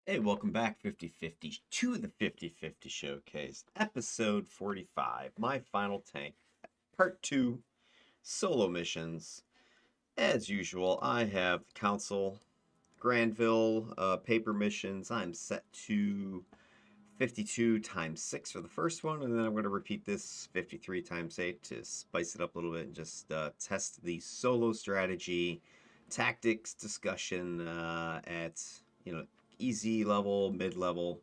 Hey, welcome back 50/50 to the 50/50 Showcase, episode 45, My Final Tank, part 2, solo missions. As usual, I have Council, Granville, paper missions. I'm set to 52 times 6 for the first one, and then I'm going to repeat this 53 times 8 to spice it up a little bit and just test the solo strategy, tactics discussion at, easy level, mid level.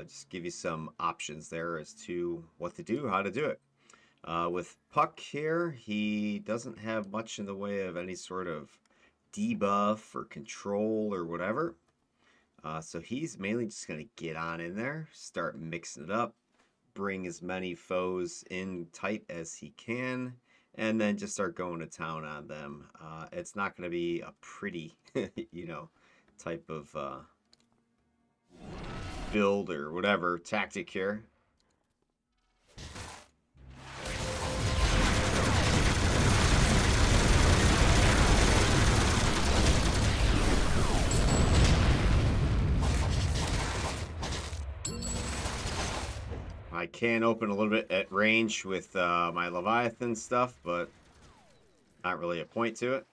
Just give you some options there as to what to do, how to do it. With Puck here, he doesn't have much in the way of any sort of debuff or control or whatever. So he's mainly just going to get on in there, start mixing it up, bring as many foes in tight as he can, and then just start going to town on them. It's not going to be a pretty, type of build or whatever tactic here. I can open a little bit at range with my Leviathan stuff, but not really a point to it.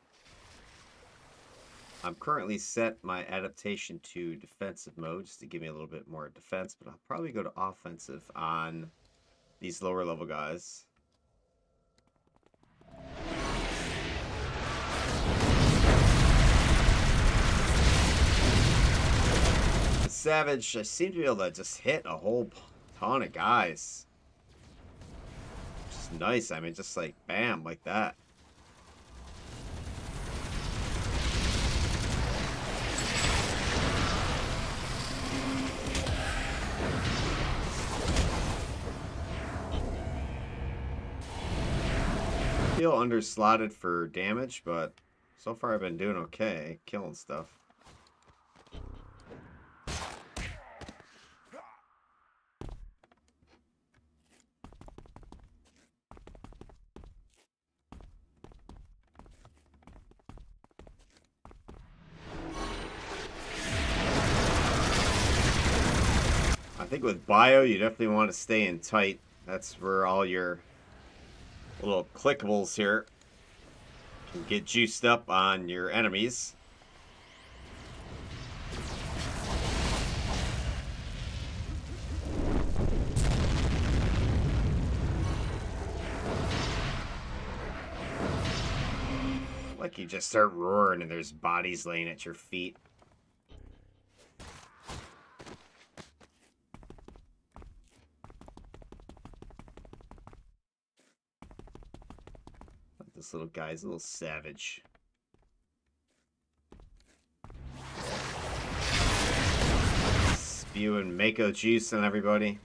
I'm currently set my adaptation to defensive mode just to give me a little bit more defense, but I'll probably go to offensive on these lower level guys. The Savage, I seem to be able to just hit a whole ton of guys. Just nice. I mean, just like bam, like that. Feel underslotted for damage, but so far I've been doing okay, killing stuff. I think with bio, you definitely want to stay in tight. That's where all your little clickables here can get juiced up on your enemies. Like you just start roaring and there's bodies laying at your feet. This little guy's a little savage. Spewing Mako juice on everybody.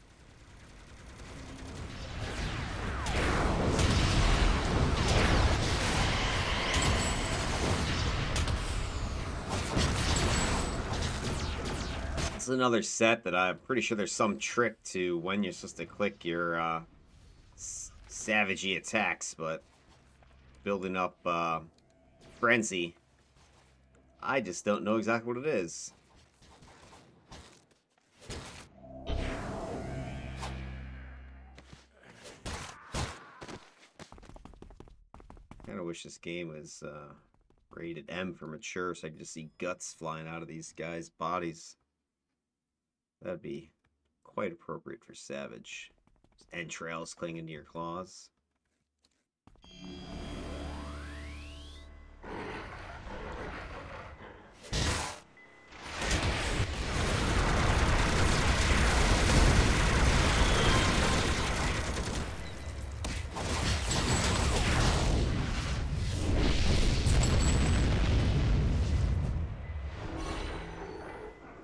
This is another set that I'm pretty sure there's some trick to when you're supposed to click your savagey attacks, but building up frenzy, I just don't know exactly what it is. Kind of wish this game was rated M for mature so I could just see guts flying out of these guys' bodies. That'd be quite appropriate for Savage. Entrails clinging to your claws.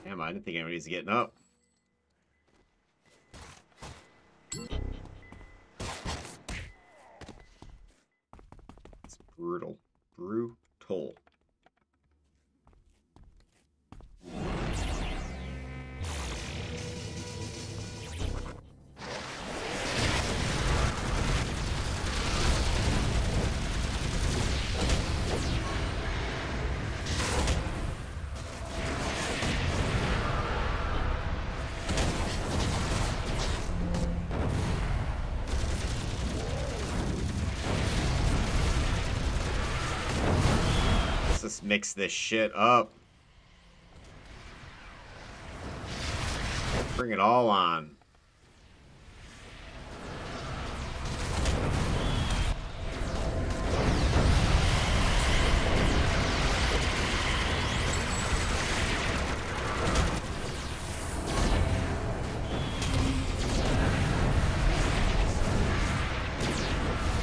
Damn, I didn't think anybody's getting up. It's brutal. Brutal. Let's mix this shit up. Bring it all on.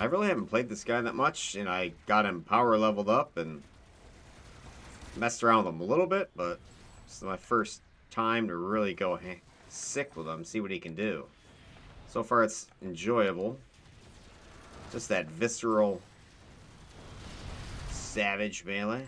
I really haven't played this guy that much, and I got him power leveled up and messed around with him a little bit, but this is my first time to really go sick with him, see what he can do. So far it's enjoyable. Just that visceral savage melee.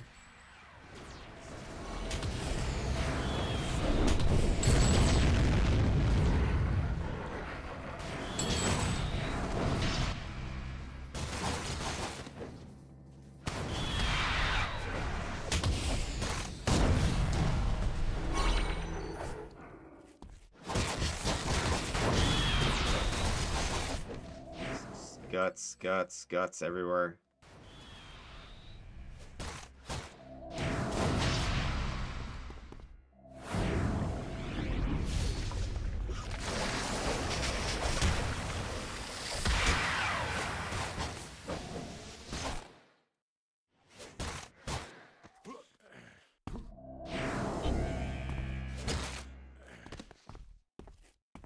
Guts, guts, guts everywhere.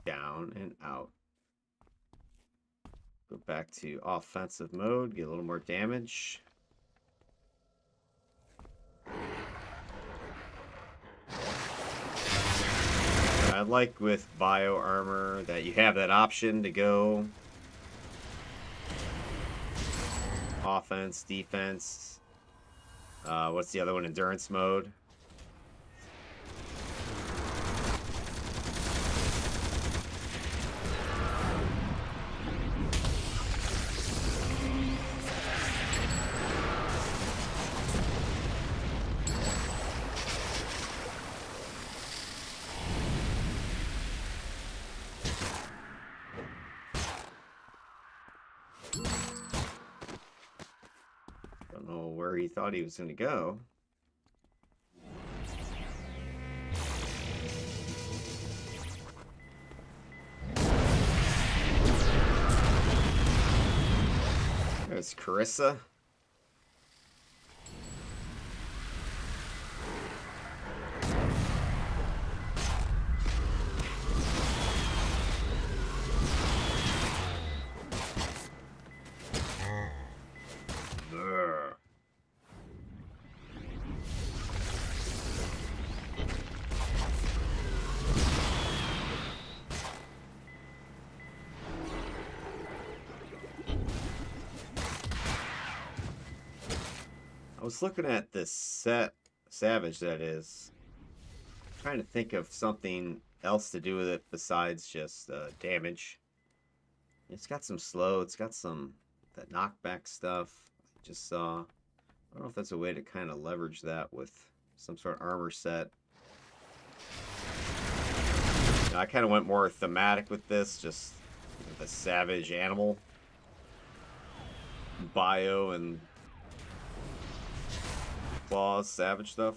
Down and out. Go back to offensive mode, get a little more damage. I like with bio armor that you have that option to go offense, defense. What's the other one? Endurance mode. Don't know where he thought he was going to go. There's Carissa. I was looking at this Savage, that is. Trying to think of something else to do with it besides just damage. It's got some slow, it's got some that knockback stuff I just saw. I don't know if that's a way to kind of leverage that with some sort of armor set. Now, I kind of went more thematic with this, just the savage animal bio and claws, savage stuff.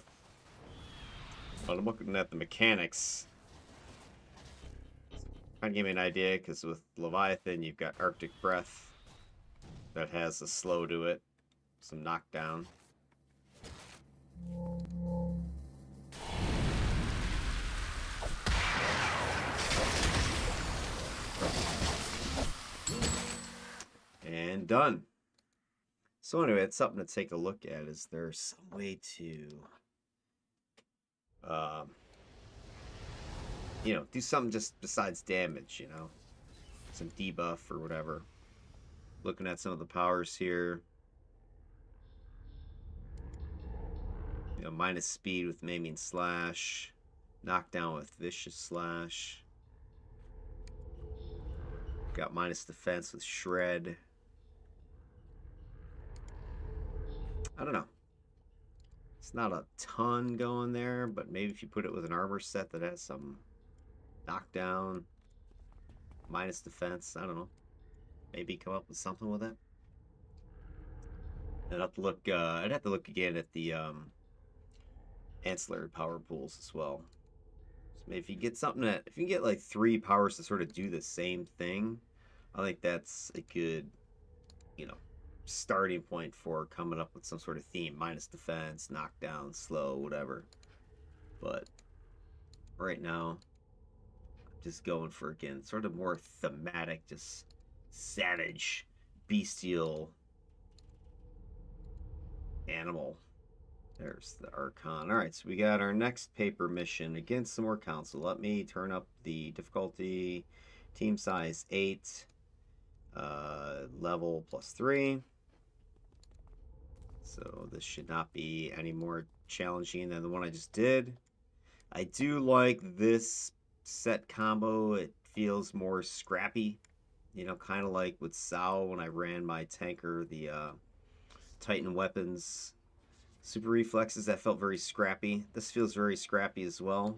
But I'm looking at the mechanics. Kind of give me an idea, because with Leviathan, you've got Arctic Breath that has a slow to it, some knockdown. And done. So anyway, it's something to take a look at. Is there some way to, you know, do something just besides damage, you know? Some debuff or whatever. Looking at some of the powers here. You know, minus speed with Maiming Slash. Knockdown with Vicious Slash. Got minus defense with Shred. I don't know. It's not a ton going there, but maybe if you put it with an armor set that has some knockdown, minus defense, I don't know. Maybe come up with something with it. I'd have to look. I'd have to look again at the ancillary power pools as well. So maybe if you get something that, if you can get like 3 powers to sort of do the same thing, I think that's a good, you know, starting point for coming up with some sort of theme. Minus defense, knockdown, slow, whatever. But right now, I'm just going for, again, sort of more thematic, just savage, bestial animal. There's the Archon. Alright, so we got our next paper mission against some more council. Let me turn up the difficulty. Team size 8. Level +3. So this should not be any more challenging than the one I just did. I do like this set combo. It feels more scrappy. You know, kind of like with Sao when I ran my tanker, the Titan weapons super reflexes, that felt very scrappy. This feels very scrappy as well.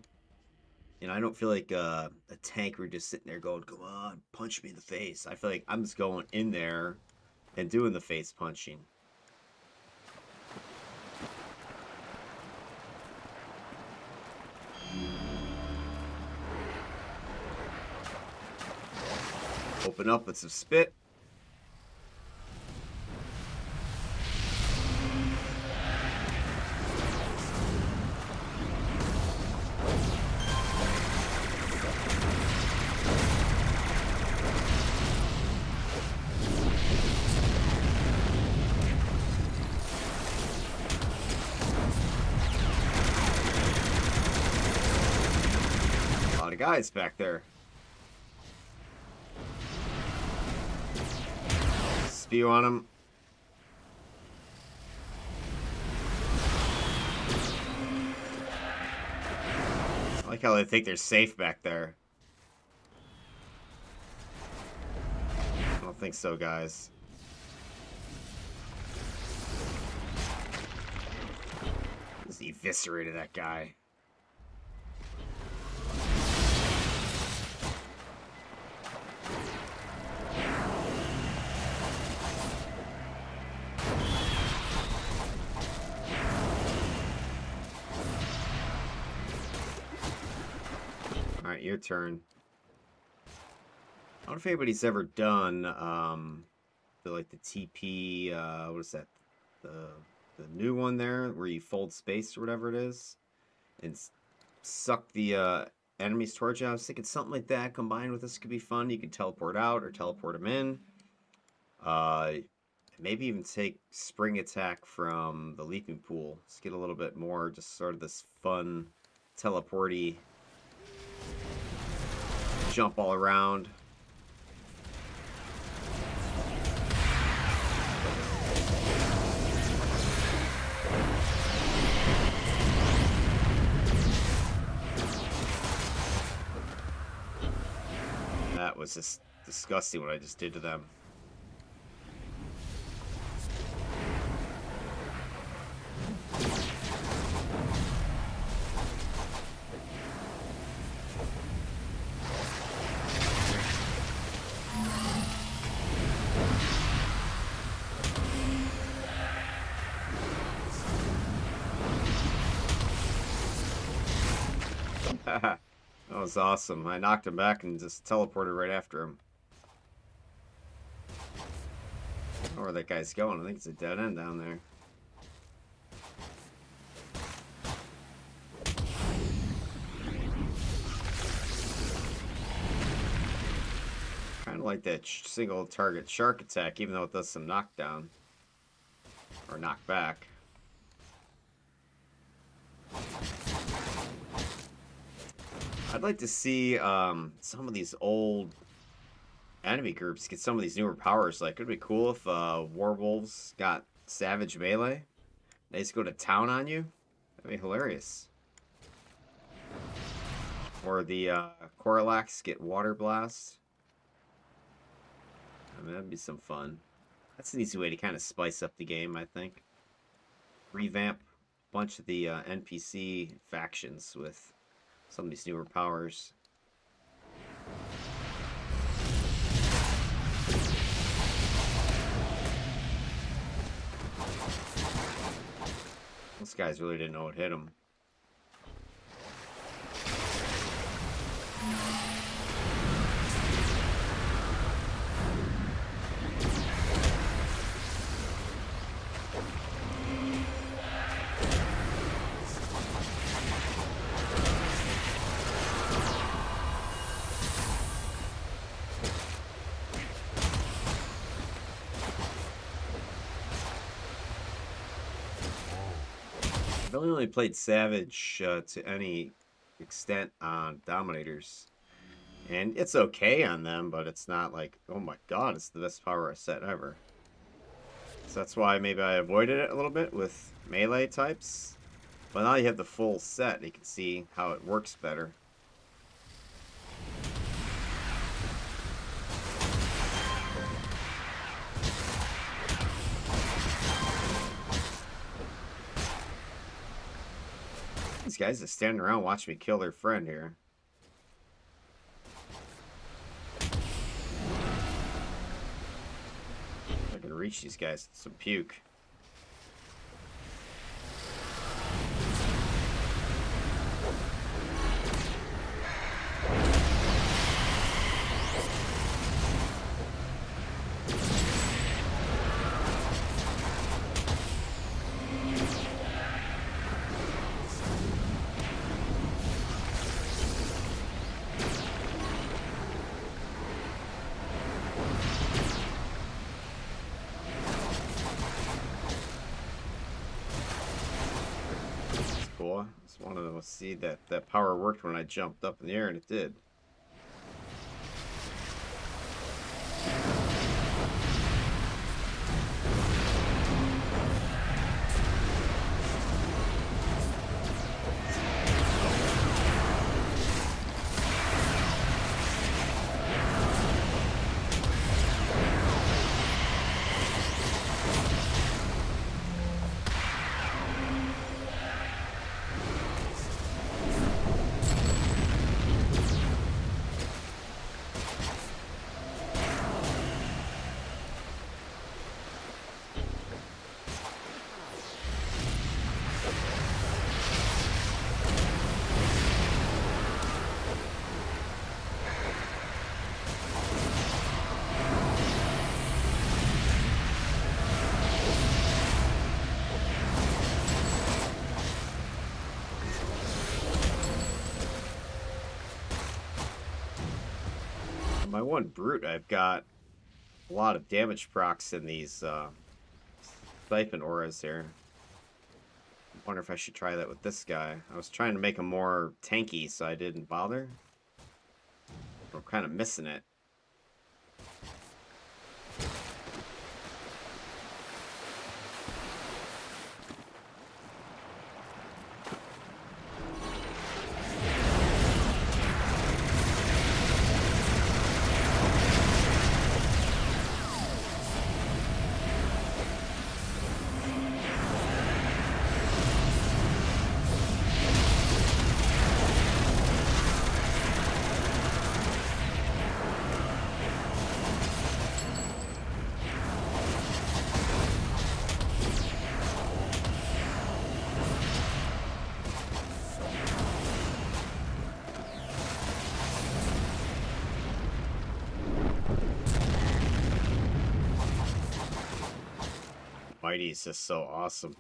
You know, I don't feel like a tank where you're just sitting there going, come on, punch me in the face. I feel like I'm just going in there and doing the face punching. Open up with some spit. A lot of guys back there. Spew on him. I like how they think they're safe back there. I don't think so, guys. Just eviscerated that guy. Alright, your turn. I wonder if anybody's ever done like the TP, what is that? The new one there where you fold space or whatever it is and suck the enemies towards you. I was thinking something like that combined with this could be fun. You can teleport out or teleport them in. Maybe even take spring attack from the leaping pool. Let's get a little bit more just sort of this fun teleporty jump all around. That was just disgusting what I just did to them. That was awesome. I knocked him back and just teleported right after him. I don't know where that guy's going. I think it's a dead end down there. Kind of like that single target shark attack, even though it does some knockdown. Or knockback. I'd like to see some of these old enemy groups get some of these newer powers. Like, it'd be cool if Warwolves got Savage Melee. They just go to town on you. That'd be hilarious. Or the Coralax get Water Blast. I mean, that'd be some fun. That's an easy way to kind of spice up the game, I think. Revamp a bunch of the NPC factions with some of these newer powers. Those guys really didn't know what hit them. I've really only played Savage to any extent on Dominators. And it's okay on them, but it's not like, oh my god, it's the best power set ever. So that's why maybe I avoided it a little bit with melee types. But now you have the full set, you can see how it works better. These guys just standing around watching me kill their friend here. I can reach these guys with some puke. Cool. Just wanted to see that that power worked when I jumped up in the air, and it did. My one brute, I've got a lot of damage procs in these stipend auras here. I wonder if I should try that with this guy. I was trying to make him more tanky, so I didn't bother. I'm kind of missing it. Mighty is just so awesome.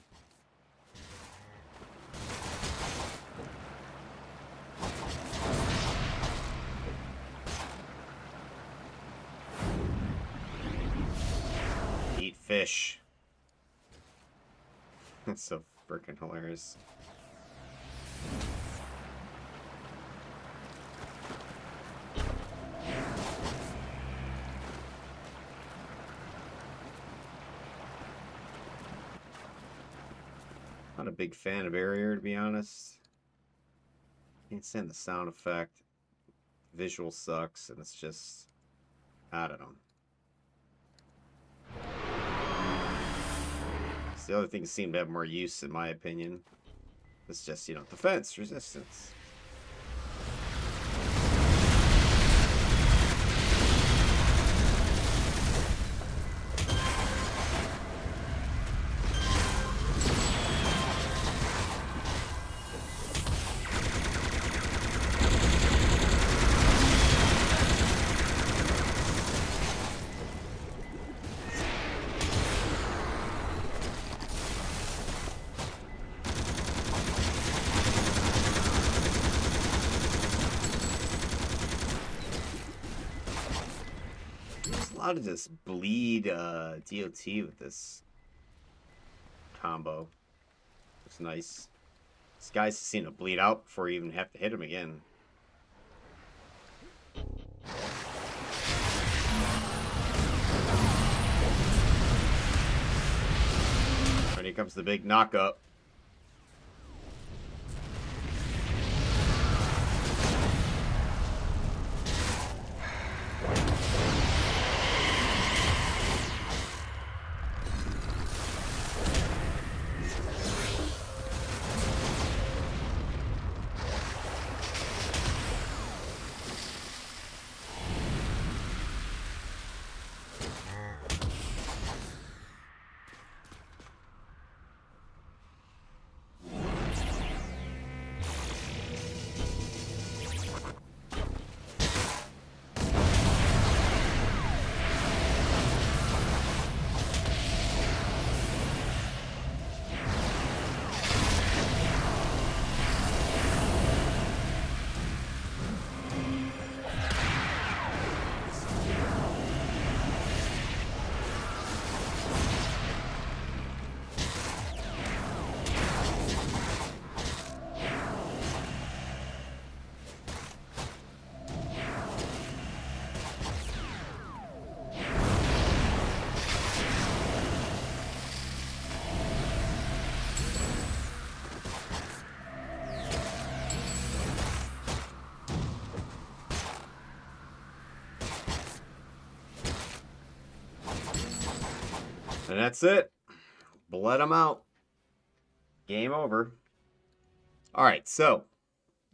Eat fish. That's so freaking hilarious. Not a big fan of Barrier, to be honest. Can't stand the sound effect. Visual sucks, and it's just, I don't know. So the other things seem to have more use, in my opinion. It's just, you know, defense, resistance. lot of this bleed DOT with this combo. It's nice. This guy's seen to bleed out before you even have to hit him again. And here comes the big knockup. And that's it. Bled him out. Game over. Alright, so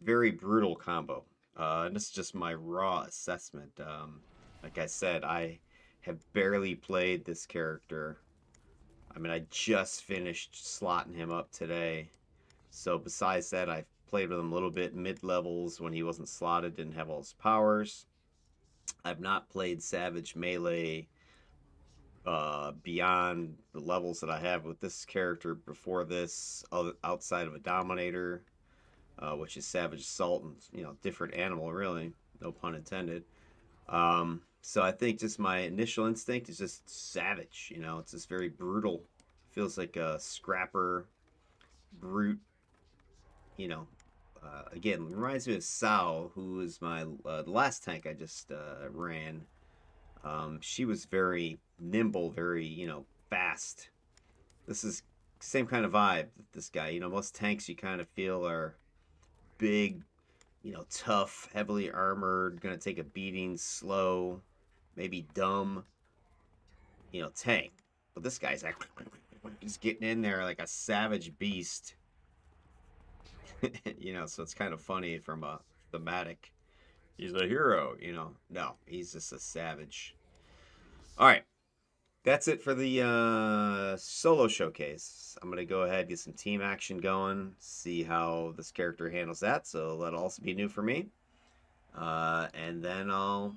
very brutal combo. And this is just my raw assessment. Like I said, I have barely played this character. I mean, I just finished slotting him up today. So besides that, I've played with him a little bit mid-levels when he wasn't slotted, didn't have all his powers. I've not played Savage Melee beyond the levels that I have with this character before this, outside of a Dominator, which is Savage Assault, and different animal, really, no pun intended. So I think just my initial instinct is just savage. It's just very brutal. Feels like a scrapper, brute. Again, reminds me of Sao, who is my the last tank I just ran. She was very nimble, very, fast. This is same kind of vibe with this guy. Most tanks you kind of feel are big, tough, heavily armored, gonna take a beating, slow, maybe dumb, tank. But this guy's like, he's getting in there like a savage beast. So it's kind of funny from a thematic. He's a hero, No, he's just a savage. All right. That's it for the solo showcase. I'm going to go ahead, get some team action going, see how this character handles that. So that'll also be new for me. And then I'll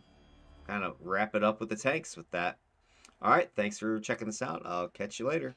kind of wrap it up with the tanks with that. All right. Thanks for checking this out. I'll catch you later.